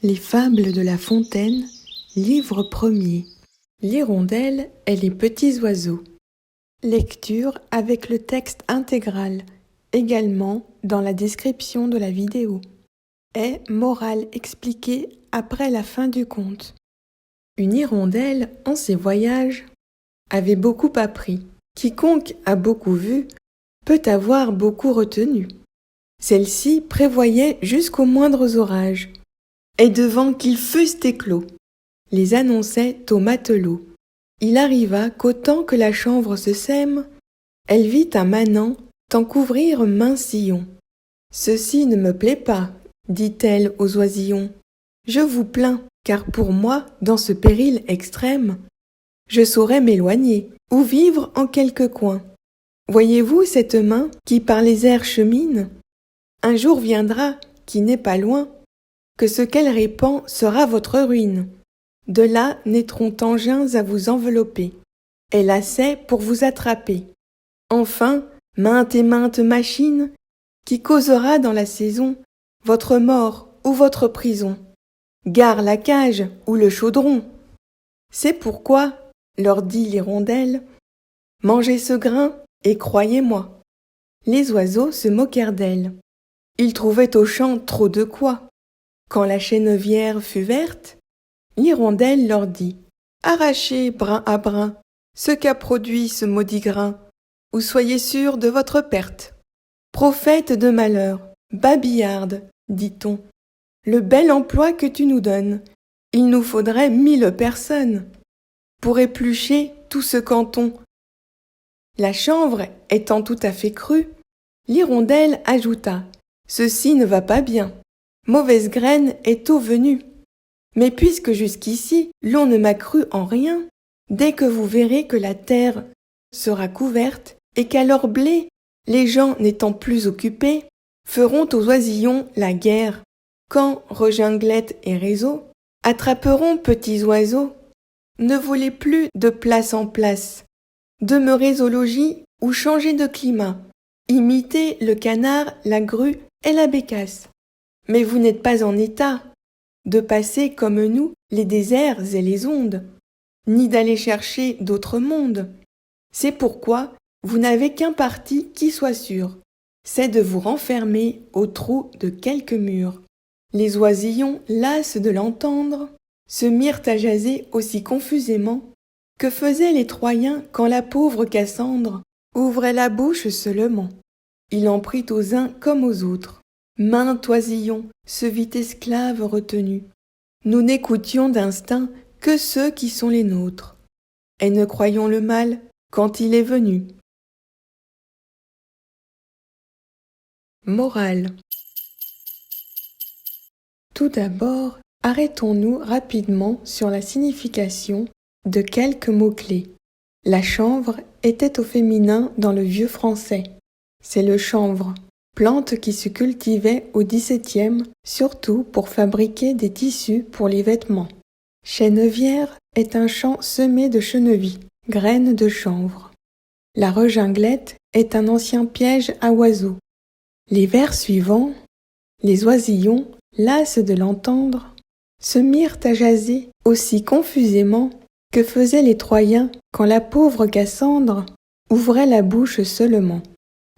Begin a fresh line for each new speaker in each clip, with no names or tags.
Les fables de La Fontaine, livre premier. L'hirondelle et les petits oiseaux. Lecture avec le texte intégral, également dans la description de la vidéo. Est morale expliquée après la fin du conte. Une hirondelle, en ses voyages, avait beaucoup appris. Quiconque a beaucoup vu peut avoir beaucoup retenu. Celle-ci prévoyait jusqu'aux moindres orages, et devant qu'ils fussent éclos, les annonçait aux matelots. Il arriva qu'autant que la chanvre se sème, elle vit un manant t'en couvrir maint sillon. « Ceci ne me plaît pas, dit-elle aux oisillons. Je vous plains, car pour moi, dans ce péril extrême, je saurais m'éloigner ou vivre en quelque coin. Voyez-vous cette main qui par les airs chemine? Un jour viendra, qui n'est pas loin, que ce qu'elle répand sera votre ruine. De là naîtront engins à vous envelopper, et lacets pour vous attraper. Enfin, mainte et mainte machine, qui causera dans la saison votre mort ou votre prison. Gare la cage ou le chaudron. C'est pourquoi, leur dit l'hirondelle, mangez ce grain et croyez-moi. Les oiseaux se moquèrent d'elle. Ils trouvaient au champ trop de quoi. Quand la chènevière fut verte, l'hirondelle leur dit « Arrachez, brin à brin, ce qu'a produit ce maudit grain, ou soyez sûrs de votre perte. Prophète de malheur, babillarde, dit-on, le bel emploi que tu nous donnes, il nous faudrait 1000 personnes pour éplucher tout ce canton. » La chanvre étant tout à fait crue, l'hirondelle ajouta « Ceci ne va pas bien. Mauvaise graine est tôt venue. Mais puisque jusqu'ici l'on ne m'a cru en rien, dès que vous verrez que la terre sera couverte et qu'à leur blé, les gens n'étant plus occupés, feront aux oisillons la guerre, quand reginglettes et réseaux attraperont petits oiseaux. Ne volez plus de place en place, demeurez au logis ou changez de climat, imitez le canard, la grue et la bécasse. Mais vous n'êtes pas en état de passer comme nous les déserts et les ondes, ni d'aller chercher d'autres mondes. C'est pourquoi vous n'avez qu'un parti qui soit sûr, c'est de vous renfermer au trou de quelque mur. » Les oisillons, las de l'entendre, se mirent à jaser aussi confusément que faisaient les Troyens quand la pauvre Cassandre ouvrait la bouche seulement. Il en prit aux uns comme aux autres. Maint oisillon se vit esclave retenu. Nous n'écoutions d'instinct que ceux qui sont les nôtres, et ne croyons le mal quand il est venu. Morale. Tout d'abord, arrêtons-nous rapidement sur la signification de quelques mots-clés. La chanvre était au féminin dans le vieux français. C'est le chanvre, plante qui se cultivait au XVIIe, surtout pour fabriquer des tissus pour les vêtements. Chènevière est un champ semé de chenevis, graines de chanvre. La reginglette est un ancien piège à oiseaux. Les vers suivants, les oisillons, las de l'entendre, se mirent à jaser aussi confusément que faisaient les Troyens quand la pauvre Cassandre ouvrait la bouche seulement.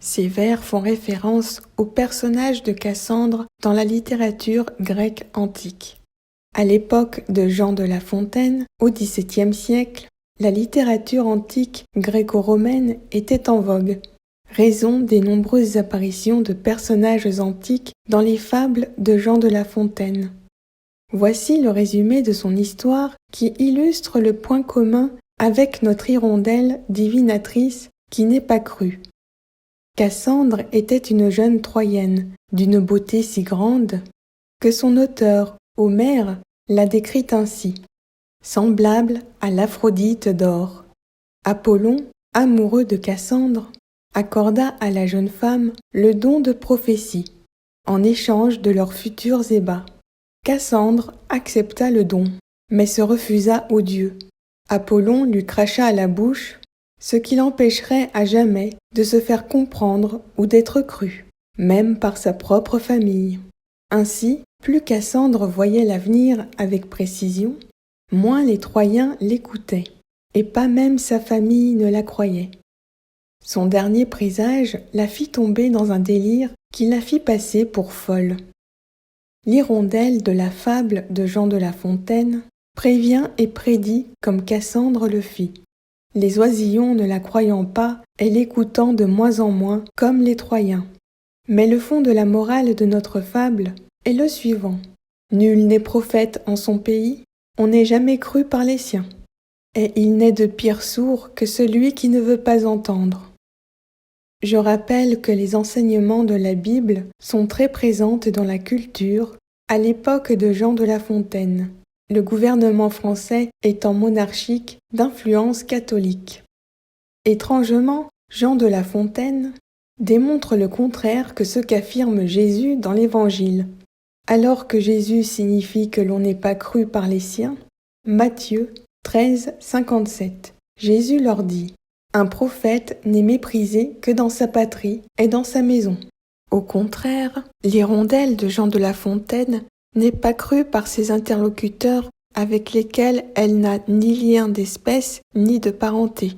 Ces vers font référence au personnage de Cassandre dans la littérature grecque antique. À l'époque de Jean de La Fontaine, au XVIIe siècle, la littérature antique gréco-romaine était en vogue, raison des nombreuses apparitions de personnages antiques dans les fables de Jean de La Fontaine. Voici le résumé de son histoire qui illustre le point commun avec notre hirondelle divinatrice qui n'est pas crue. Cassandre était une jeune Troyenne, d'une beauté si grande que son auteur, Homère, l'a décrite ainsi, semblable à l'Aphrodite d'or. Apollon, amoureux de Cassandre, accorda à la jeune femme le don de prophétie, en échange de leurs futurs ébats. Cassandre accepta le don, mais se refusa aux dieux. Apollon lui cracha à la bouche ce qui l'empêcherait à jamais de se faire comprendre ou d'être cru, même par sa propre famille. Ainsi, Plus Cassandre voyait l'avenir avec précision, moins les Troyens l'écoutaient, et pas même sa famille ne la croyait. Son dernier présage la fit tomber dans un délire qui la fit passer pour folle. L'hirondelle de la fable de Jean de La Fontaine prévient et prédit comme Cassandre le fit. Les oisillons ne la croyant pas et l'écoutant de moins en moins comme les Troyens. Mais le fond de la morale de notre fable est le suivant. Nul n'est prophète en son pays, on n'est jamais cru par les siens. Et il n'est de pire sourd que celui qui ne veut pas entendre. Je rappelle que les enseignements de la Bible sont très présents dans la culture à l'époque de Jean de La Fontaine, le gouvernement français étant monarchique d'influence catholique. Étrangement, Jean de La Fontaine démontre le contraire que ce qu'affirme Jésus dans l'Évangile. Alors que Jésus signifie que l'on n'est pas cru par les siens, Matthieu 13, 57, Jésus leur dit « Un prophète n'est méprisé que dans sa patrie et dans sa maison. » Au contraire, l'hirondelle de Jean de La Fontaine n'est pas crue par ses interlocuteurs avec lesquels elle n'a ni lien d'espèce ni de parenté.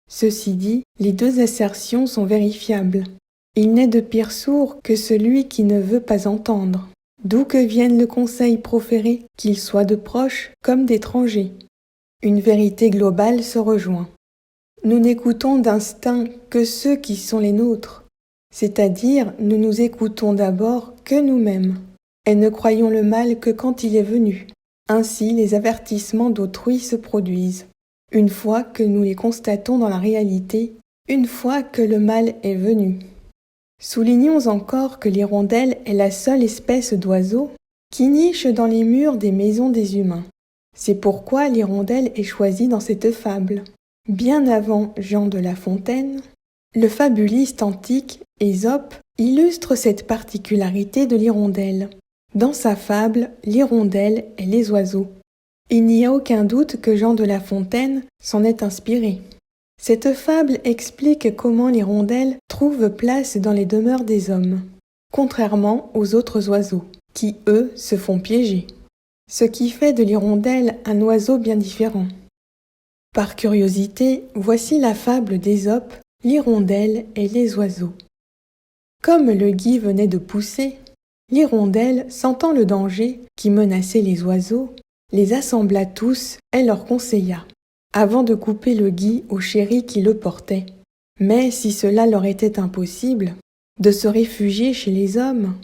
Ceci dit, les deux assertions sont vérifiables. Il n'est de pire sourd que celui qui ne veut pas entendre, d'où que vienne le conseil proféré, qu'il soit de proche comme d'étranger. Une vérité globale se rejoint. Nous n'écoutons d'instinct que ceux qui sont les nôtres, c'est-à-dire nous nous écoutons d'abord que nous-mêmes, et ne croyons le mal que quand il est venu. Ainsi les avertissements d'autrui se produisent. Une fois que nous les constatons dans la réalité, une fois que le mal est venu. Soulignons encore que l'hirondelle est la seule espèce d'oiseau qui niche dans les murs des maisons des humains. C'est pourquoi l'hirondelle est choisie dans cette fable. Bien avant Jean de La Fontaine, le fabuliste antique Ésope illustre cette particularité de l'hirondelle. Dans sa fable, l'hirondelle et les oiseaux. Il n'y a aucun doute que Jean de La Fontaine s'en est inspiré. Cette fable explique comment l'hirondelle trouve place dans les demeures des hommes, contrairement aux autres oiseaux, qui, eux, se font piéger. Ce qui fait de l'hirondelle un oiseau bien différent. Par curiosité, voici la fable d'Ésope, l'hirondelle et les oiseaux. Comme le gui venait de pousser, l'hirondelle, sentant le danger qui menaçait les oiseaux, les assembla tous et leur conseilla, avant de couper le gui au chéri qui le portait. Mais si cela leur était impossible, de se réfugier chez les hommes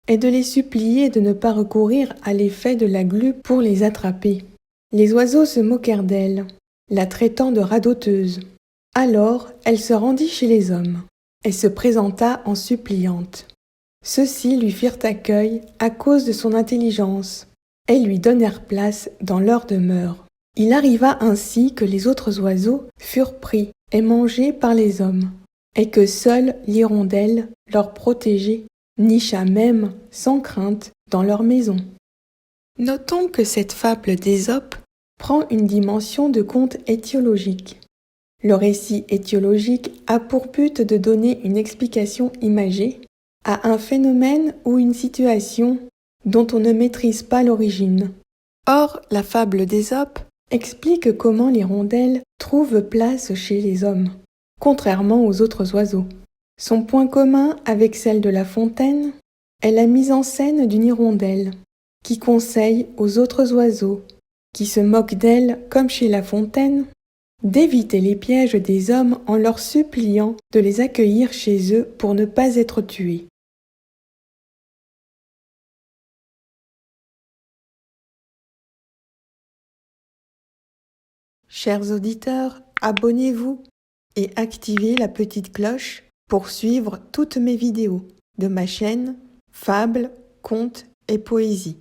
et de les supplier de ne pas recourir à l'effet de la glu pour les attraper. Les oiseaux se moquèrent d'elle, la traitant de radoteuse. Alors elle se rendit chez les hommes et se présenta en suppliante. Ceux-ci lui firent accueil à cause de son intelligence et lui donnèrent place dans leur demeure. Il arriva ainsi que les autres oiseaux furent pris et mangés par les hommes, et que seule l'hirondelle, leur protégée, nicha même, sans crainte, dans leur maison. Notons que cette fable d'Ésope prend une dimension de conte étiologique. Le récit étiologique a pour but de donner une explication imagée à un phénomène ou une situation dont on ne maîtrise pas l'origine. Or, la fable d'Ésope explique comment l'hirondelle trouve place chez les hommes, contrairement aux autres oiseaux. Son point commun avec celle de La Fontaine est la mise en scène d'une hirondelle, qui conseille aux autres oiseaux, qui se moquent d'elle comme chez La Fontaine, d'éviter les pièges des hommes en leur suppliant de les accueillir chez eux pour ne pas être tués. Chers auditeurs, abonnez-vous et activez la petite cloche pour suivre toutes mes vidéos de ma chaîne Fables, Contes et Poésie.